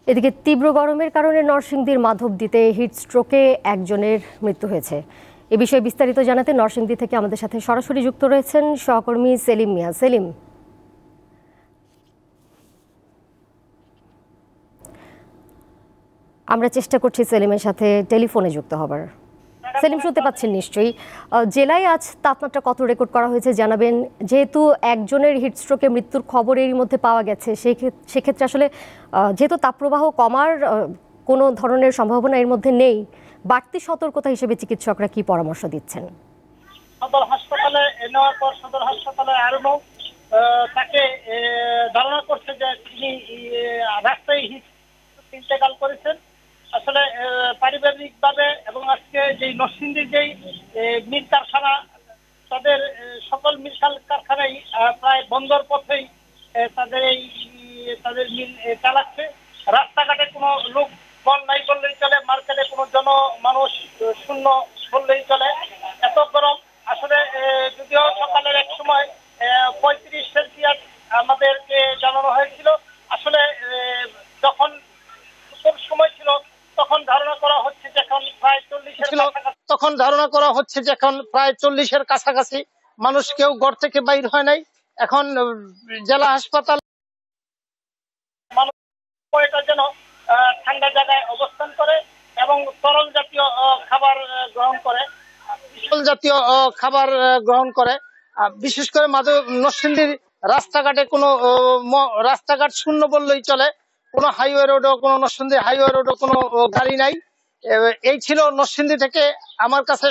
এদিকে তীব্র গরমের কারণে নরসিংদীর মাধবদীতে হিটস্ট্রোকে একজনের মৃত্যু হয়েছে। এ বিষয়ে বিস্তারিত জানাতে নরসিংদী থেকে আমাদের সাথে সরাসরি যুক্ত রয়েছেন সহকর্মী সেলিম মিয়া। সেলিম, আমরা চেষ্টা করছি সেলিমের সাথে টেলিফোনে যুক্ত হবার। সেলিম, শুনতে পাচ্ছেন নিশ্চয়ই। জেলায় আজ তাপমাত্রা কত রেকর্ড করা হয়েছে জানাবেন। যেহেতু একজনের হিটস্ট্রোকে মৃত্যুর খবর এরই মধ্যে পাওয়া গেছে, সেক্ষেত্রে আসলে যেহেতু তাপপ্রবাহ কমার কোনো ধরনের সম্ভাবনা এর মধ্যে নেই, বাড়তি সতর্কতা হিসেবে চিকিৎসকরা কি পরামর্শ দিচ্ছেন? সদর হাসপাতালে নেওয়ার পর সদর হাসপাতালে আরো তাকে ধারণা করছে যে তিনি রাস্তায় ইন্তেকাল করেছেন। আসলে পারিবারিক ভাবে এবং আজকে যে নরসিংদীর যেই মিল কারখানা, তাদের সকল মিল কারখানাই প্রায় বন্দর পথেই তাদের মিল চালাচ্ছে। রাস্তাঘাটে কোনো লোক বল নাই বললেই চলে, মার্কেটে কোনো মানুষ শূন্য বললেই চলে। এত গরম আসলে, যদিও সকালের এক সময় 35 সেলসিয়াস আমাদেরকে জানানো হয়েছিল। আসলে যখন সময় ছিল তখন ধারণা করা হচ্ছে যে এখন প্রায় 40-এর কাছাকাছি। মানুষ কেউ ঘর থেকে বাইর হয় নাই। এখন জেলা হাসপাতাল মানুষ যেন ঠান্ডা জায়গায় অবস্থান করে এবং তরল জাতীয় খাবার গ্রহণ করে। বিশেষ করে নরসিংদীর রাস্তাঘাটে রাস্তাঘাট শূন্য বললেই চলে। কোনো হাইওয়ে রোডও, কোনো নরসিংদী হাইওয়ে রোডও কোনো গাড়ি নাই। এই ছিল নরসিংদী থেকে আমার কাছে